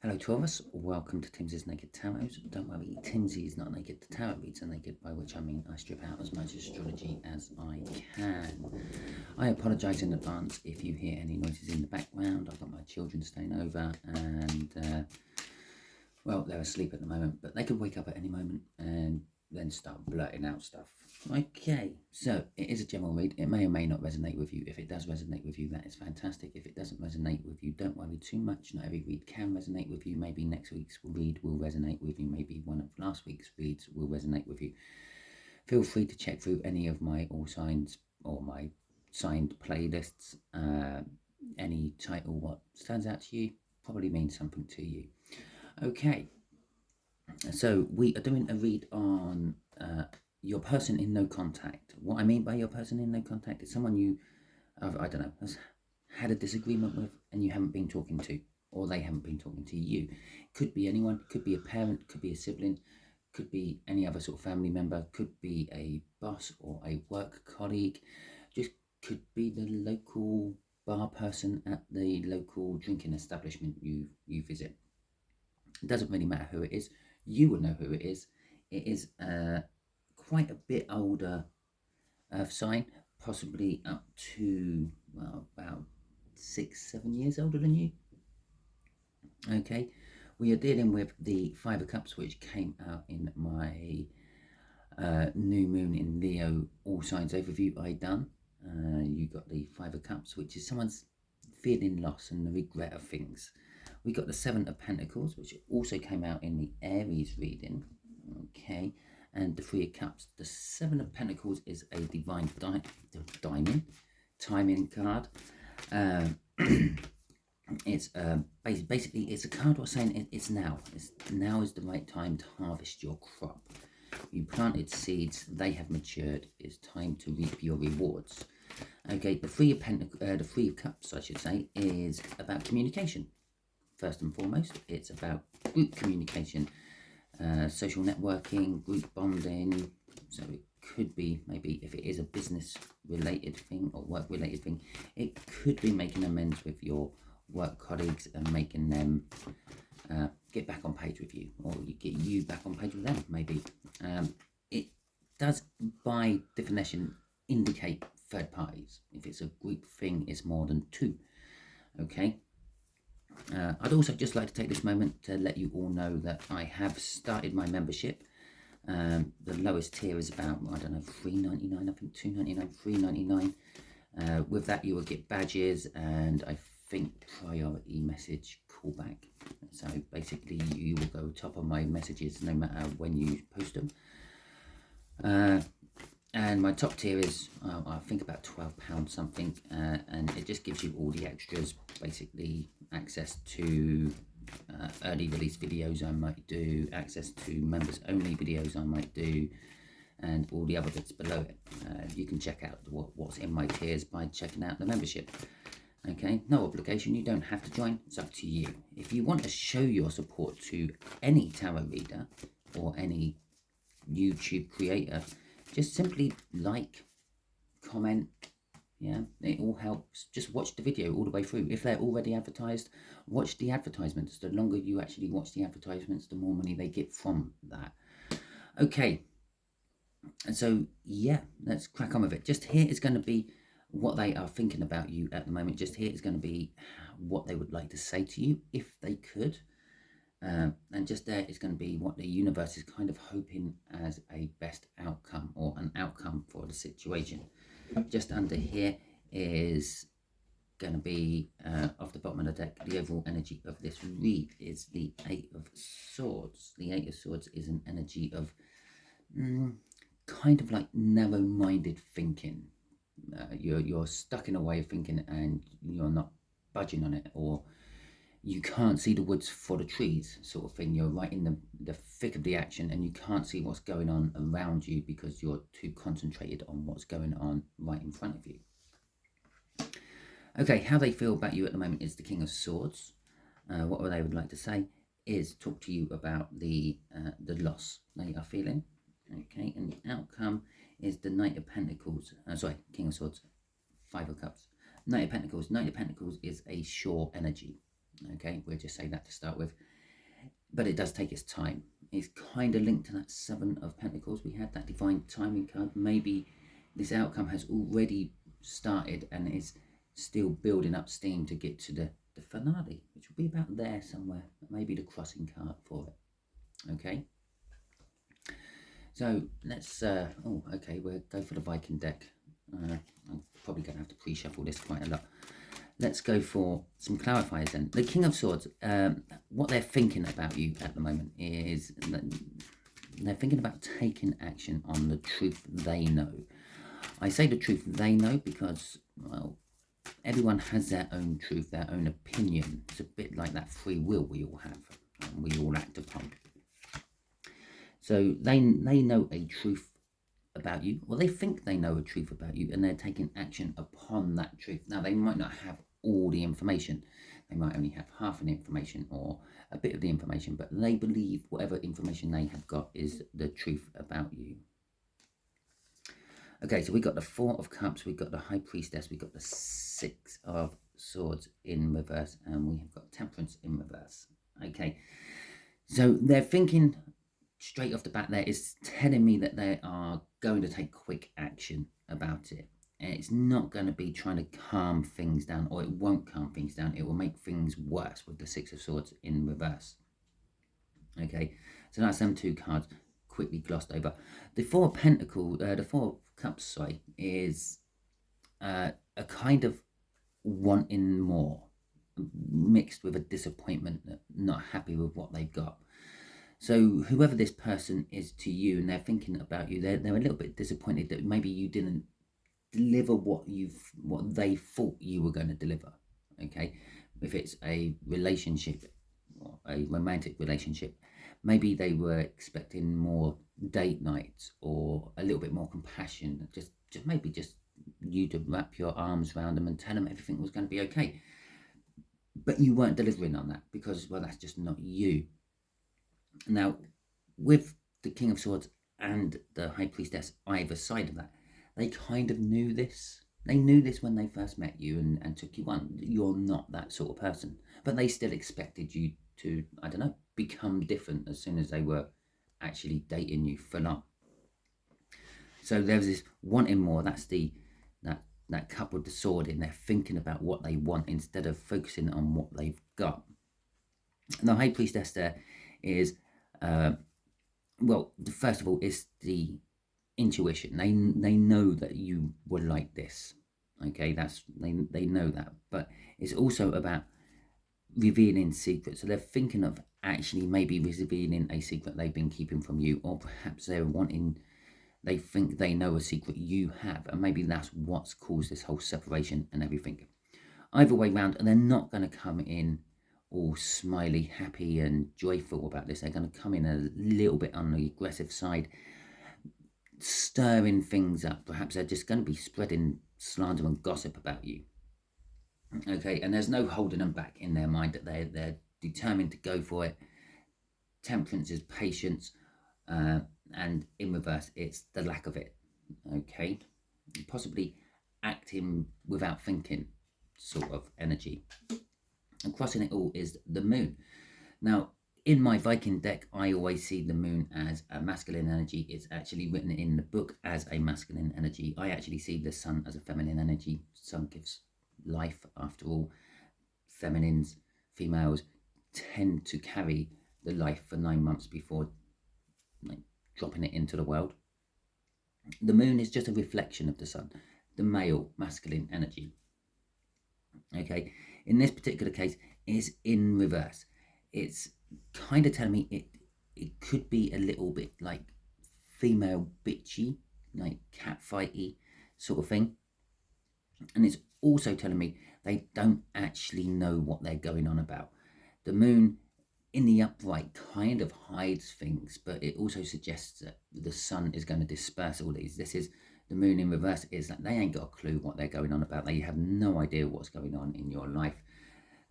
Hello Taurus, welcome to Timsy's Naked Tarot. Don't worry, Timsy is not naked, the tarot reads are naked, by which I mean I strip out as much astrology as I can. I apologise in advance if you hear any noises in the background. I've got my children staying over and, well, they're asleep at the moment, but they could wake up at any moment and then start blurting out stuff. Okay, so it is a general read. It may or may not resonate with you. If it does resonate with you, that is fantastic. If it doesn't resonate with you, don't worry too much. Not every read can resonate with you. Maybe next week's read will resonate with you. Maybe one of last week's reads will resonate with you. Feel free to check through any of my all signs or my signed playlists. Any title, what stands out to you, probably means something to you. Okay, so we are doing a read on your person in no contact. What I mean by your person in no contact is someone you, I don't know, has had a disagreement with and you haven't been talking to, or they haven't been talking to you. Could be anyone, could be a parent, could be a sibling, could be any other sort of family member, could be a boss or a work colleague, just could be the local bar person at the local drinking establishment you visit. It doesn't really matter who it is. You would know who it is. It is quite a bit older earth sign, possibly up to, well, about 6-7 years older than you. Okay, we are dealing with the Five of Cups, which came out in my new moon in Leo all signs overview I done. You got the Five of Cups, which is someone's feeling loss and the regret of things. We got the Seven of Pentacles, which also came out in the Aries reading. Okay, and the Three of Cups. The Seven of Pentacles is a divine timing card. It's basically it's a card what's saying it's now. Now is the right time to harvest your crop. You planted seeds, they have matured. It's time to reap your rewards. Okay, the Three of Cups, I should say, is about communication. First and foremost, it's about group communication, social networking, group bonding. So it could be, maybe if it is a business related thing or work related thing, it could be making amends with your work colleagues and making them get back on page with you, or you get you back on page with them, maybe. It does, by definition, indicate third parties. If it's a group thing, it's more than two. Okay. I'd also just like to take this moment to let you all know that I have started my membership. The lowest tier is about, I don't know, $3.99, I think $2.99, $3.99. With that, you will get badges and I think priority message callback. So basically, you will go top of my messages no matter when you post them. And my top tier is, I think, about £12 something, and it just gives you all the extras, basically access to early release videos I might do, access to members only videos I might do, and all the other bits below it. You can check out what's in my tiers by checking out the membership. Okay, no obligation, you don't have to join, it's up to you. If you want to show your support to any tarot reader or any YouTube creator, just simply like, comment, yeah, it all helps. Just watch the video all the way through. If they're already advertised, watch the advertisements. The longer you actually watch the advertisements, the more money they get from that. Okay, and so yeah, let's crack on with it. Just here is going to be what they are thinking about you at the moment. Just here is going to be what they would like to say to you if they could. And just there is going to be what the universe is kind of hoping as a best outcome or an outcome for the situation. Just under here is going to be, off the bottom of the deck, the overall energy of this read is the Eight of Swords. The Eight of Swords is an energy of kind of like narrow-minded thinking. You're stuck in a way of thinking and you're not budging on it, or you can't see the woods for the trees sort of thing. You're right in the thick of the action and you can't see what's going on around you because you're too concentrated on what's going on right in front of you. Okay, how they feel about you at the moment is the King of Swords. What they would like to say is talk to you about the loss they are feeling. Okay, and the outcome is the Knight of Pentacles. King of Swords, Five of Cups. Knight of Pentacles. Knight of Pentacles is a sure energy. Okay, we'll just say that to start with. But it does take its time. It's kind of linked to that Seven of Pentacles. We had that divine timing card. Maybe this outcome has already started and is still building up steam to get to the finale, which will be about there somewhere. Maybe the crossing card for it. Okay. So let's, okay, we'll go for the Viking deck. I'm probably going to have to pre-shuffle this quite a lot. Let's go for some clarifiers then. The King of Swords, what they're thinking about you at the moment is that they're thinking about taking action on the truth they know. I say the truth they know because, well, everyone has their own truth, their own opinion. It's a bit like that free will we all have and we all act upon. So they know a truth about you, or they think they know a truth about you, and they're taking action upon that truth. Now, they might not have all the information. They might only have half of the information or a bit of the information, but they believe whatever information they have got is the truth about you. Okay, so we got the Four of Cups, we got the High Priestess, we got the Six of Swords in reverse, and we have got Temperance in reverse. Okay, so they're thinking straight off the bat there is telling me that they are going to take quick action about it. And it's not going to be trying to calm things down, or it won't calm things down. It will make things worse with the Six of Swords in reverse. Okay, so that's them two cards quickly glossed over. The Four of Pentacles, the Four of Cups, sorry, is a kind of wanting more mixed with a disappointment, not happy with what they've got. So whoever this person is to you, and they're thinking about you, they're a little bit disappointed that maybe you didn't deliver what they thought you were going to deliver. Okay, if it's a relationship, or a romantic relationship, maybe they were expecting more date nights or a little bit more compassion, just maybe just you to wrap your arms around them and tell them everything was going to be okay. But you weren't delivering on that because, well, that's just not you. Now, with the King of Swords and the High Priestess either side of that, they kind of knew this. They knew this when they first met you and took you on. You're not that sort of person. But they still expected you to, I don't know, become different as soon as they were actually dating you full on. So there was this wanting more. That's that cup with the sword in there, thinking about what they want instead of focusing on what they've got. And the High Priestess there is, well, first of all, it's the intuition. They know that you were like this. Okay, they know that. But it's also about revealing secrets. So they're thinking of actually maybe revealing a secret they've been keeping from you, or perhaps they think they know a secret you have, and maybe that's what's caused this whole separation and everything. Either way round, and they're not going to come in all smiley, happy and joyful about this. They're going to come in a little bit on the aggressive side, stirring things up. Perhaps they're just going to be spreading slander and gossip about you. Okay, and there's no holding them back in their mind that they're determined to go for it. Temperance is patience, and in reverse, it's the lack of it. Okay, possibly acting without thinking sort of energy. And crossing it all is the moon. Now, in my Viking deck, I always see the moon as a masculine energy. It's actually written in the book as a masculine energy. I actually see the sun as a feminine energy. Sun gives life, after all. Females tend to carry the life for 9 months before dropping it into the world. The moon is just a reflection of the sun, the male masculine energy. Okay, in this particular case, it's in reverse. It's kind of telling me it could be a little bit like female bitchy, like catfighty sort of thing. And it's also telling me they don't actually know what they're going on about. The moon in the upright kind of hides things, but it also suggests that the sun is going to disperse all these. This is the moon in reverse, is that they ain't got a clue what they're going on about. They have no idea what's going on in your life.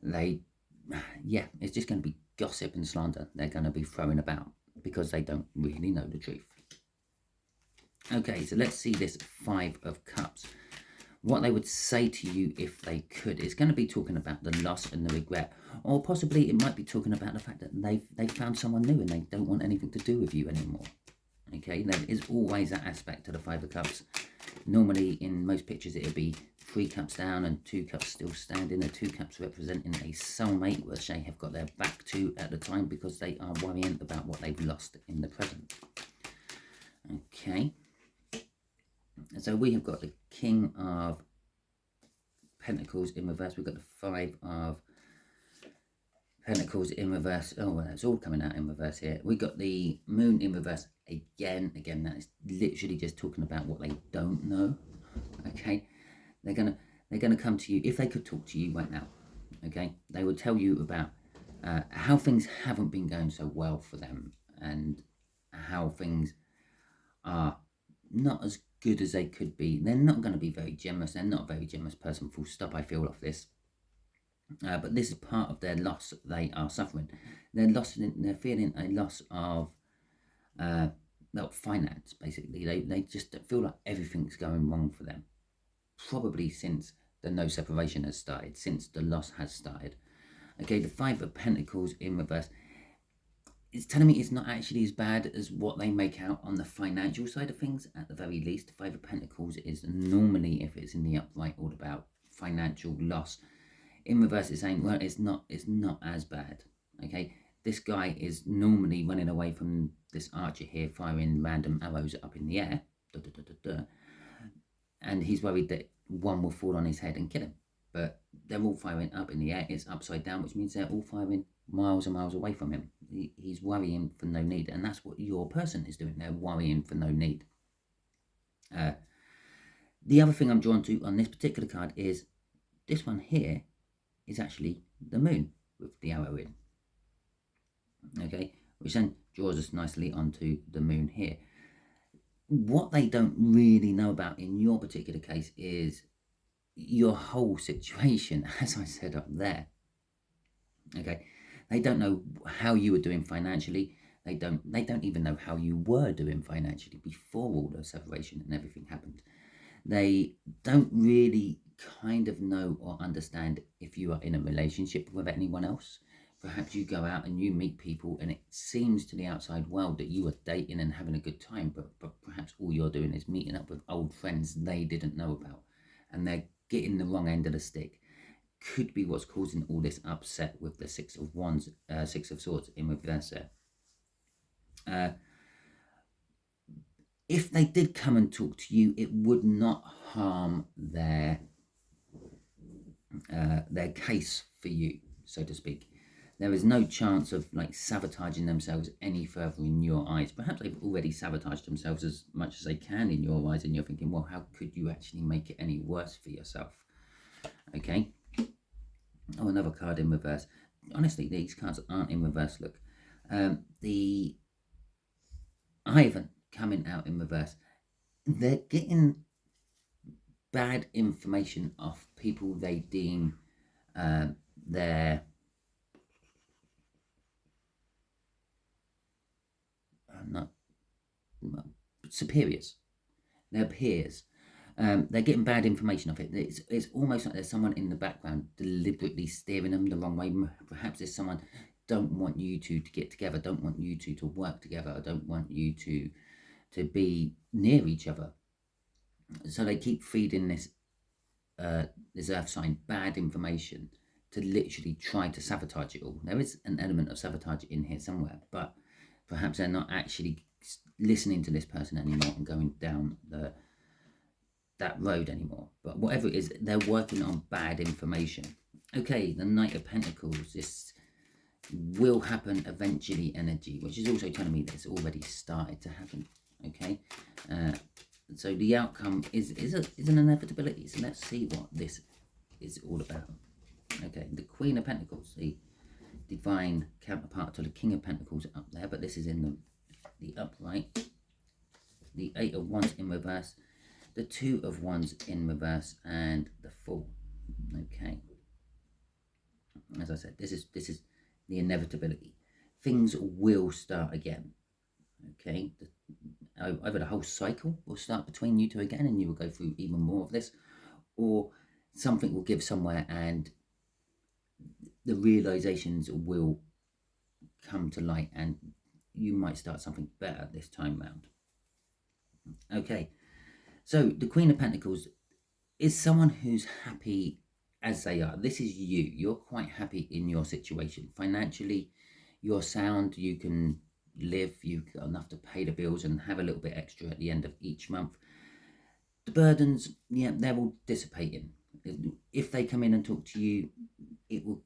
It's just going to be gossip and slander they're going to be throwing about because they don't really know the truth. Okay, so let's see this Five of Cups. what they would say to you if they could. It's going to be talking about the loss and the regret, or possibly it might be talking about the fact that they've found someone new and they don't want anything to do with you anymore. Okay, there is always that aspect to the Five of Cups. Normally in most pictures it'll be 3 cups down and 2 cups still standing. The 2 cups representing a soulmate, which they have got their back to at the time because they are worrying about what they've lost in the present. Okay, so we have got the King of Pentacles in reverse. We've got the 5 of Pentacles in reverse. Oh, well, that's all coming out in reverse here. We got the Moon in reverse again. That is literally just talking about what they don't know. Okay, they're gonna come to you if they could talk to you right now. Okay, they would tell you about how things haven't been going so well for them and how things are not as good as they could be. They're not going to be very generous. They're not a very generous person, full stop, I feel, off this. But this is part of their loss they are suffering. They're feeling a loss of finance, basically. They just feel like everything's going wrong for them. Probably since the no separation has started, since the loss has started. Okay, the 5 of Pentacles in reverse. It's telling me it's not actually as bad as what they make out on the financial side of things, at the very least. The 5 of Pentacles is normally, if it's in the upright, all about financial loss. In reverse, it's saying, well, it's not as bad. Okay, this guy is normally running away from this archer here, firing random arrows up in the air. And he's worried that one will fall on his head and kill him. But they're all firing up in the air. It's upside down, which means they're all firing miles and miles away from him. He's worrying for no need, and that's what your person is doing. They're worrying for no need. The other thing I'm drawn to on this particular card is this one here is actually the moon with the arrow in. Okay, which then draws us nicely onto the moon here. What they don't really know about in your particular case is your whole situation, as I said up there. Okay, they don't know how you were doing financially. They don't even know how you were doing financially before all the separation and everything happened. They don't really kind of know or understand if you are in a relationship with anyone else. Perhaps you go out and you meet people and it seems to the outside world that you are dating and having a good time, but perhaps all you're doing is meeting up with old friends they didn't know about, and they're getting the wrong end of the stick. Could be what's causing all this upset with the 6 of Wands, 6 of Swords in reverse there. If they did come and talk to you, it would not harm their case for you, so to speak. There is no chance of like sabotaging themselves any further in your eyes. Perhaps they've already sabotaged themselves as much as they can in your eyes, and you're thinking, well, how could you actually make it any worse for yourself? Okay. Oh, another card in reverse. Honestly, these cards aren't in reverse. Look, the Ivan coming out in reverse. They're getting bad information off people they deem their superiors, their peers. They're getting bad information off it. It's almost like there's someone in the background deliberately steering them the wrong way. Perhaps there's someone don't want you two to get together, don't want you two to work together, don't want you to be near each other. So they keep feeding this earth sign bad information to literally try to sabotage it all. There is an element of sabotage in here somewhere, but perhaps they're not actually listening to this person anymore and going down that road anymore. But whatever it is, they're working on bad information. Okay, the Knight of Pentacles. This will happen eventually energy, which is also telling me that it's already started to happen. Okay, so the outcome is an inevitability. So let's see what this is all about. Okay, the Queen of Pentacles, the divine counterpart to the King of Pentacles up there, but this is in the upright. The 8 of Wands in reverse, the 2 of Wands in reverse, and the Fool. Okay, as I said, this is the inevitability. Things will start again. Okay, either the whole cycle will start between you two again, and you will go through even more of this, or something will give somewhere and the realizations will come to light and you might start something better this time round. Okay, so the Queen of Pentacles is someone who's happy as they are. This is you. You're quite happy in your situation. Financially, you're sound. You can live. You've got enough to pay the bills and have a little bit extra at the end of each month. The burdens, yeah, they're all dissipating. If they come in and talk to you, it will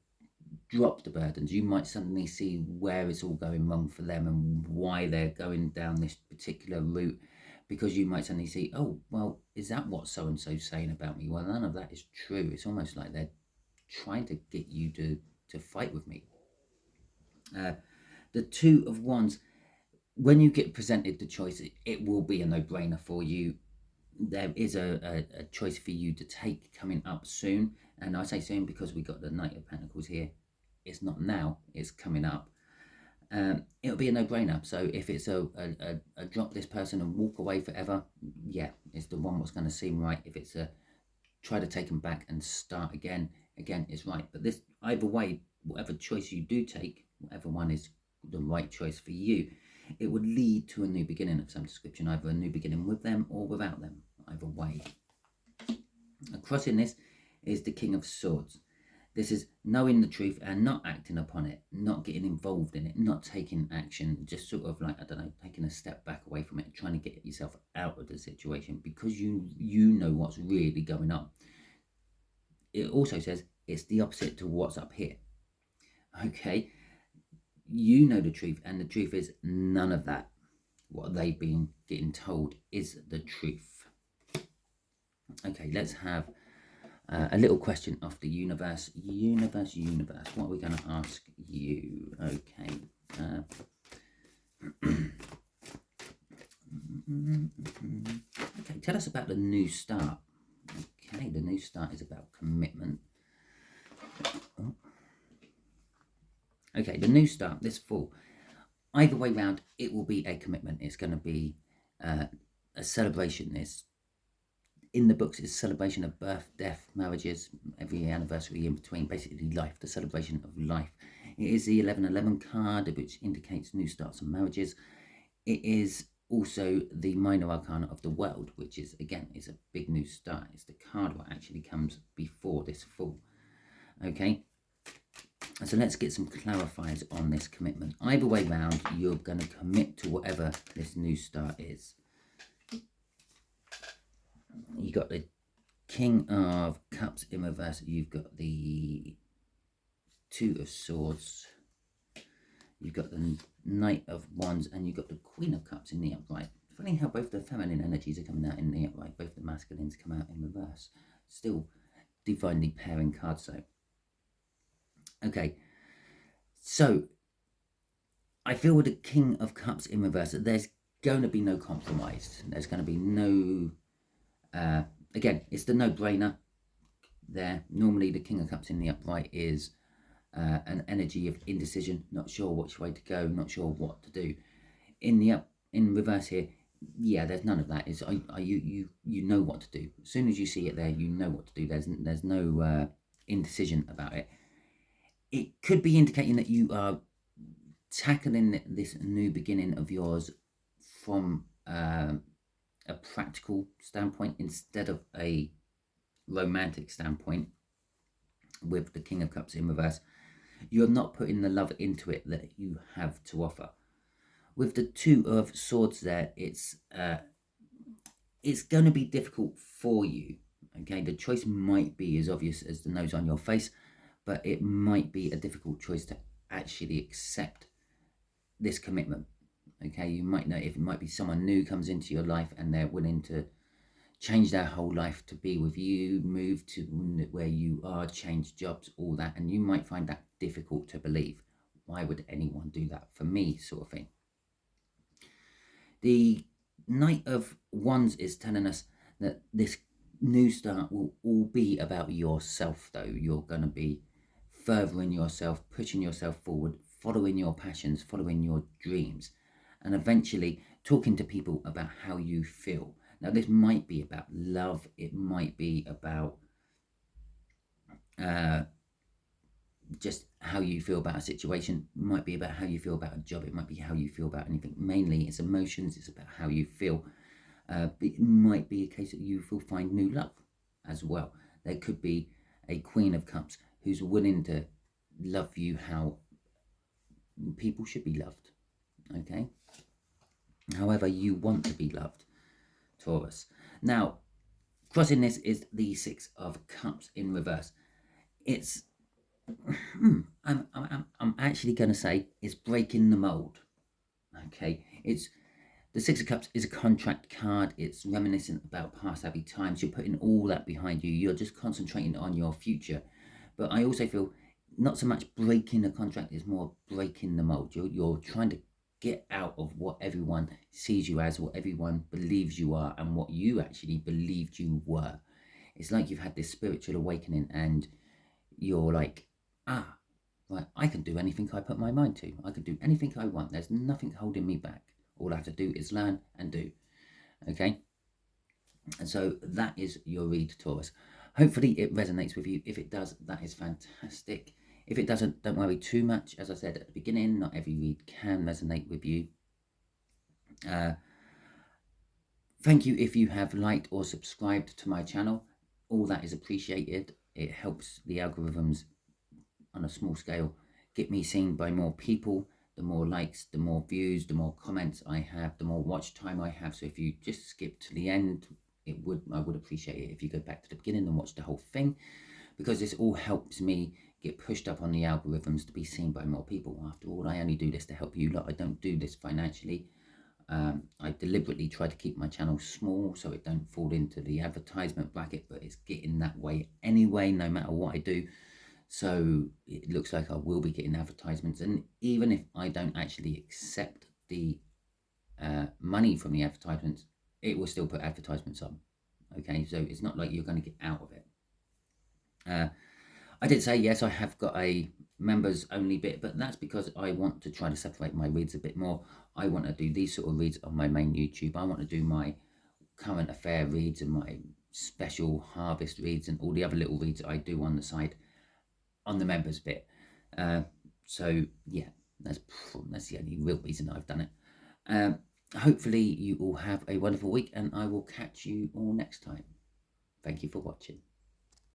drop the burdens. You might suddenly see where it's all going wrong for them and why they're going down this particular route, because you might suddenly see, oh, well, is that what so-and-so's saying about me? Well, none of that is true. It's almost like they're trying to get you to fight with me. The Two of Wands, when you get presented the choice, it will be a no-brainer for you. There is a choice for you to take coming up soon. And I say soon because we got the Knight of Pentacles here. It's not now, it's coming up. It'll be a no-brainer. So if it's a drop this person and walk away forever, yeah, it's the one what's going to seem right. If it's a try to take them back and start again, it's right. But this, either way, whatever choice you do take, whatever one is the right choice for you, it would lead to a new beginning of some description, either a new beginning with them or without them, either way. Crossing this is the King of Swords. This is knowing the truth and not acting upon it, not getting involved in it, not taking action, just sort of like, I don't know, taking a step back away from it, trying to get yourself out of the situation because you know what's really going on. It also says it's the opposite to what's up here. Okay, you know the truth, and the truth is none of that. What they've been getting told is the truth. Okay, let's have a little question of the universe. Universe, what are we going to ask you? Okay. Okay, tell us about the new start. Okay, the new start is about commitment. Oh. Okay, the new start, this fall. Either way round, it will be a commitment. It's going to be a celebration. It's in the books, is celebration of birth, death, marriages, every anniversary in between, basically life, the celebration of life. It is the 1111 card, which indicates new starts and marriages. It is also the minor arcana of the world, which is, again, is a big new start. It's the card what actually comes before this fall. Okay, so let's get some clarifiers on this commitment. Either way round, you're going to commit to whatever this new start is. You got the King of Cups in reverse. You've got the Two of Swords. You've got the Knight of Wands, and you've got the Queen of Cups in the upright. Funny how both the feminine energies are coming out in the upright. Both the masculines come out in reverse. Still divinely pairing cards, though. Okay, so I feel with the King of Cups in reverse that there's going to be no compromise. There's going to be no... again, it's the no-brainer there. Normally, the King of Cups in the upright is an energy of indecision, not sure which way to go, not sure what to do. In reverse here, yeah, there's none of that. It's you know what to do. As soon as you see it there, you know what to do. There's no indecision about it. It could be indicating that you are tackling this new beginning of yours from a practical standpoint instead of a romantic standpoint. With the King of Cups in reverse, you're not putting the love into it that you have to offer. With the Two of Swords there, it's going to be difficult for you. Okay, the choice might be as obvious as the nose on your face, but it might be a difficult choice to actually accept this commitment. Okay, you might know if it might be someone new comes into your life and they're willing to change their whole life to be with you, move to where you are, change jobs, all that, and you might find that difficult to believe. Why would anyone do that for me, sort of thing? The Knight of Wands is telling us that this new start will all be about yourself, though. You're going to be furthering yourself, pushing yourself forward, following your passions, following your dreams, and eventually talking to people about how you feel. Now, this might be about love. It might be about just how you feel about a situation. It might be about how you feel about a job. It might be how you feel about anything. Mainly, it's emotions. It's about how you feel. But it might be a case that you will find new love as well. There could be a Queen of Cups who's willing to love you how people should be loved. Okay? However you want to be loved, Taurus. Now, crossing this is the Six of Cups in reverse. It's I'm actually going to say it's breaking the mold. Okay, it's the Six of Cups is a contract card. It's reminiscent about past happy times. You're putting all that behind you. You're just concentrating on your future. But I also feel not so much breaking the contract, is more breaking the mold. You're trying to get out of what everyone sees you as, what everyone believes you are, and what you actually believed you were. It's like you've had this spiritual awakening and you're like, right, I can do anything I put my mind to. I can do anything I want. There's nothing holding me back. All I have to do is learn and do. Okay? And so that is your read, Taurus. Hopefully it resonates with you. If it does, that is fantastic. If it doesn't, don't worry too much. As I said at the beginning, not every read can resonate with you. Thank you if you have liked or subscribed to my channel. All that is appreciated. It helps the algorithms on a small scale get me seen by more people. The more likes, the more views, the more comments I have, the more watch time I have. So if you just skip to the end, I would appreciate it if you go back to the beginning and watch the whole thing, because this all helps me get pushed up on the algorithms to be seen by more people. After all, I only do this to help you lot. I don't do this financially. I deliberately try to keep my channel small so it don't fall into the advertisement bracket, but it's getting that way anyway, no matter what I do. So it looks like I will be getting advertisements, and even if I don't actually accept the money from the advertisements, it will still put advertisements on. Okay, so it's not like you're going to get out of it. I did say, yes, I have got a members only bit, but that's because I want to try to separate my reads a bit more. I want to do these sort of reads on my main YouTube. I want to do my current affair reads and my special harvest reads and all the other little reads I do on the side on the members bit. So yeah, that's the only real reason I've done it. Hopefully you all have a wonderful week, and I will catch you all next time. Thank you for watching.